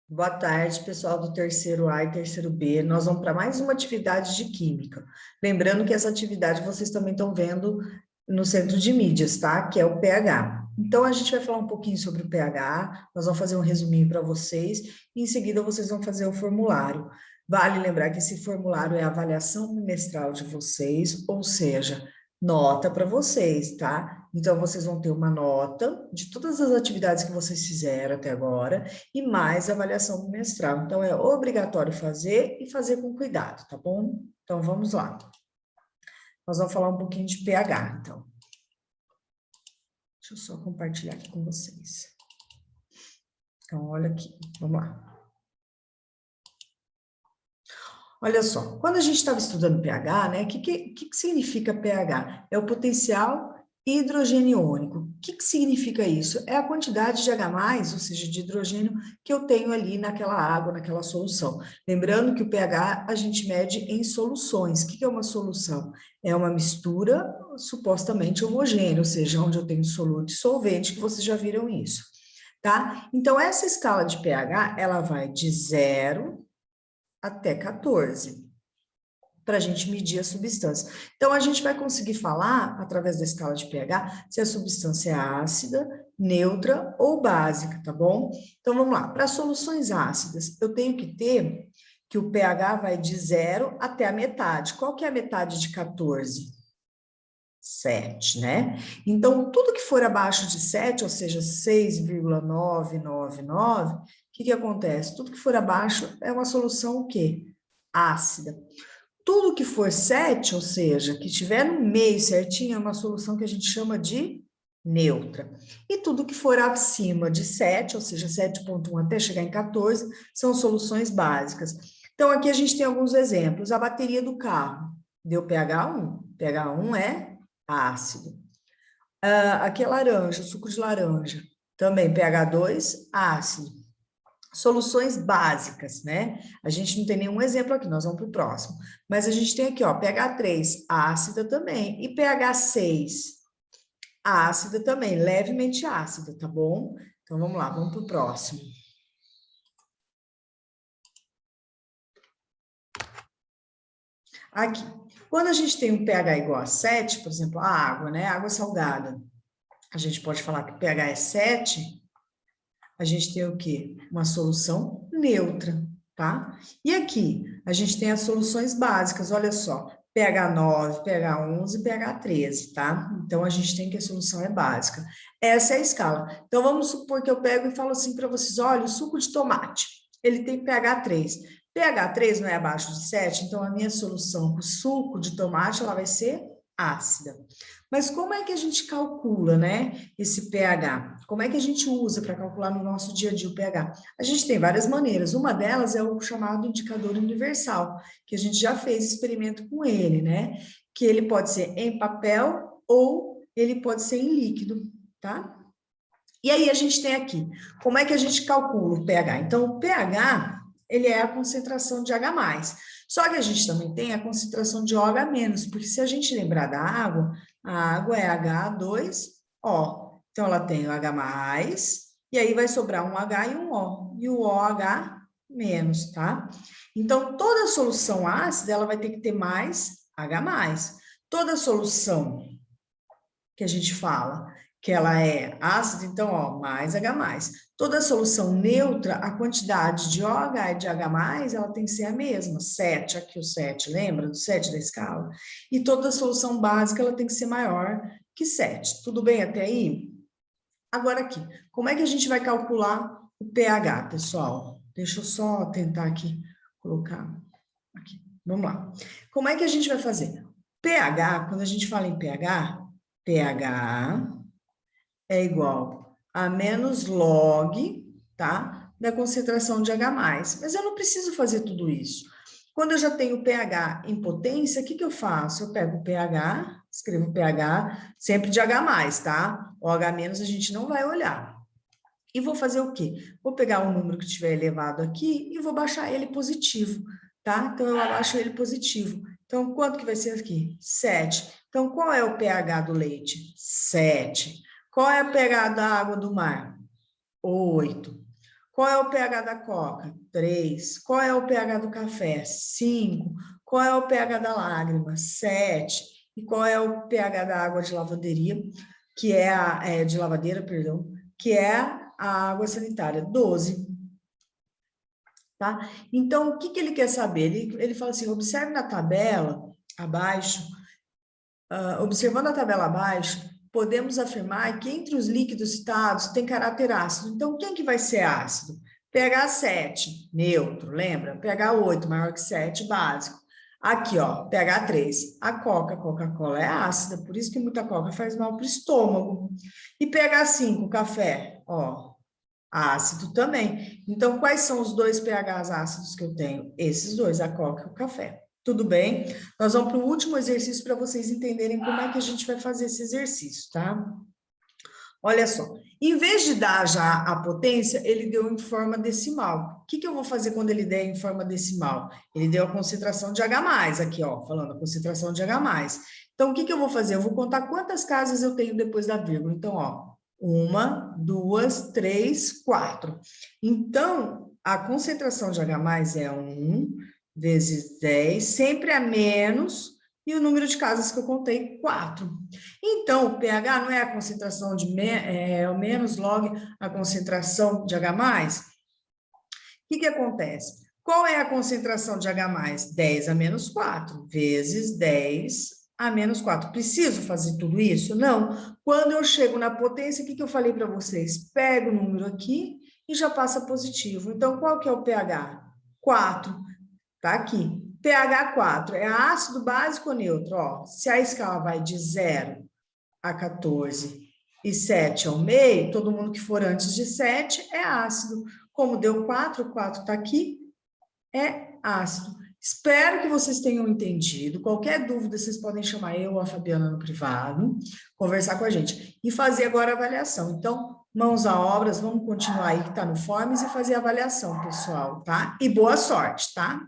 Boa tarde, pessoal do terceiro A e terceiro B. Nós vamos para mais uma atividade de química. Lembrando que essa atividade vocês também estão vendo no centro de mídias, tá? Que é o pH. Então, a gente vai falar um pouquinho sobre o pH, nós vamos fazer um resuminho para vocês, e em seguida vocês vão fazer o formulário. Vale lembrar que esse formulário é a avaliação bimestral de vocês, ou seja, nota para vocês, tá? Então, vocês vão ter uma nota de todas as atividades que vocês fizeram até agora, e mais avaliação bimestral. Então, é obrigatório fazer e fazer com cuidado, tá bom? Então, vamos lá. Nós vamos falar um pouquinho de pH, então. Deixa eu só compartilhar aqui com vocês. Então, olha aqui, vamos lá. Olha só, quando a gente estava estudando pH, né, o que significa pH? É o potencial hidrogeniônico. O que significa isso? É a quantidade de H+, ou seja, de hidrogênio, que eu tenho ali naquela água, naquela solução. Lembrando que o pH a gente mede em soluções. O que é uma solução? É uma mistura supostamente homogênea, ou seja, onde eu tenho soluto e solvente, que vocês já viram isso, tá? Então, essa escala de pH, ela vai de 0 até 14, para a gente medir a substância. Então, a gente vai conseguir falar, através da escala de pH, se a substância é ácida, neutra ou básica, tá bom? Então, vamos lá. Para soluções ácidas, eu tenho que ter que o pH vai de 0 até a metade. Qual que é a metade de 14? 7, né? Então, tudo que for abaixo de 7, ou seja, 6,999, o que acontece? Tudo que for abaixo é uma solução o quê? Ácida. Tudo que for 7, ou seja, que estiver no meio certinho, é uma solução que a gente chama de neutra. E tudo que for acima de 7, ou seja, 7,1 até chegar em 14, são soluções básicas. Então, aqui a gente tem alguns exemplos. A bateria do carro deu pH 1. pH 1 é ácido. Aqui é laranja, suco de laranja. Também pH 2, ácido. Soluções básicas, né? A gente não tem nenhum exemplo aqui, nós vamos para o próximo. Mas a gente tem aqui, ó, pH 3, ácida também. E pH 6, ácida também, levemente ácida, tá bom? Então, vamos lá, vamos para o próximo. Aqui, quando a gente tem um pH igual a 7, por exemplo, a água, né? Água salgada. A gente pode falar que o pH é 7, a gente tem o quê? Uma solução neutra, tá? E aqui, a gente tem as soluções básicas, olha só, pH 9, pH 11, pH 13, tá? Então, a gente tem que a solução é básica. Essa é a escala. Então, vamos supor que eu pego e falo assim para vocês, olha, o suco de tomate, ele tem pH 3. pH 3 não é abaixo de 7, então a minha solução com suco de tomate, ela vai ser ácida. Mas como é que a gente calcula, né, esse pH? Como é que a gente usa para calcular no nosso dia a dia o pH? A gente tem várias maneiras. Uma delas é o chamado indicador universal, que a gente já fez experimento com ele, né? Que ele pode ser em papel ou ele pode ser em líquido, tá? E aí a gente tem aqui, como é que a gente calcula o pH? Então, o pH, ele é a concentração de H+. Só que a gente também tem a concentração de OH-, porque se a gente lembrar da água, a água é H2O. Então, ela tem o H+, e aí vai sobrar um H e um O. E o OH-, tá? Então, toda solução ácida, ela vai ter que ter mais H+. Toda solução que a gente fala que ela é ácida, então, ó, mais H+. Toda solução neutra, a quantidade de OH e de H+, ela tem que ser a mesma, 7, aqui o 7, lembra do 7 da escala? E toda solução básica, ela tem que ser maior que 7. Tudo bem até aí? Agora aqui, como é que a gente vai calcular o pH, pessoal? Deixa eu só tentar aqui colocar aqui. Vamos lá. Como é que a gente vai fazer? pH, quando a gente fala em pH, pH é igual a menos log, tá? Da concentração de H+. Mas eu não preciso fazer tudo isso. Quando eu já tenho pH em potência, o que eu faço? Eu pego o pH, escrevo pH sempre de H+, tá? O H- a gente não vai olhar. E vou fazer o quê? Vou pegar o número que estiver elevado aqui e vou baixar ele positivo, tá? Então, eu abaixo ele positivo. Então, quanto que vai ser aqui? 7. Então, qual é o pH do leite? 7. Qual é o pH da água do mar? 8. Qual é o pH da coca? 3. Qual é o pH do café? 5. Qual é o pH da lágrima? 7. E qual é o pH da água de lavanderia, que é de lavadeira, perdão, que é a água sanitária? 12. Tá? Então, o que ele quer saber? Ele fala assim, observe na tabela abaixo, observando a tabela abaixo, podemos afirmar que entre os líquidos citados tem caráter ácido. Então, quem que vai ser ácido? pH 7, neutro, lembra? pH 8, maior que 7, básico. Aqui, ó, pH 3, a Coca-Cola é ácida, por isso que muita Coca faz mal para o estômago. E pH 5, café, ó, ácido também. Então, quais são os dois pHs ácidos que eu tenho? Esses dois, a Coca e o café. Tudo bem? Nós vamos para o último exercício para vocês entenderem como é que a gente vai fazer esse exercício, tá? Olha só, em vez de dar já a potência, ele deu em forma decimal. O que eu vou fazer quando ele der em forma decimal? Ele deu a concentração de H+, aqui, ó, falando a concentração de H+. Então, o que eu vou fazer? Eu vou contar quantas casas eu tenho depois da vírgula. Então, ó, 1, 2, 3, 4. Então, a concentração de H+ é 1 vezes 10, sempre a menos, e o número de casas que eu contei, 4. Então, o pH não é a concentração de o menos log a concentração de H+. O que acontece? Qual é a concentração de H+? 10 a menos 4, vezes 10 a menos 4. Preciso fazer tudo isso? Não. Quando eu chego na potência, o que eu falei para vocês? Pego o número aqui e já passa positivo. Então, qual que é o pH? 4. Tá aqui. pH 4 é ácido, básico ou neutro? Ó, se a escala vai de 0 a 14 e 7 ao meio, todo mundo que for antes de 7 é ácido. Como deu 4, o 4 está aqui, é ácido. Espero que vocês tenham entendido. Qualquer dúvida, vocês podem chamar eu ou a Fabiana no privado, conversar com a gente. E fazer agora a avaliação. Então, mãos à obras, vamos continuar aí que está no Forms e fazer a avaliação, pessoal, tá? E boa sorte, tá?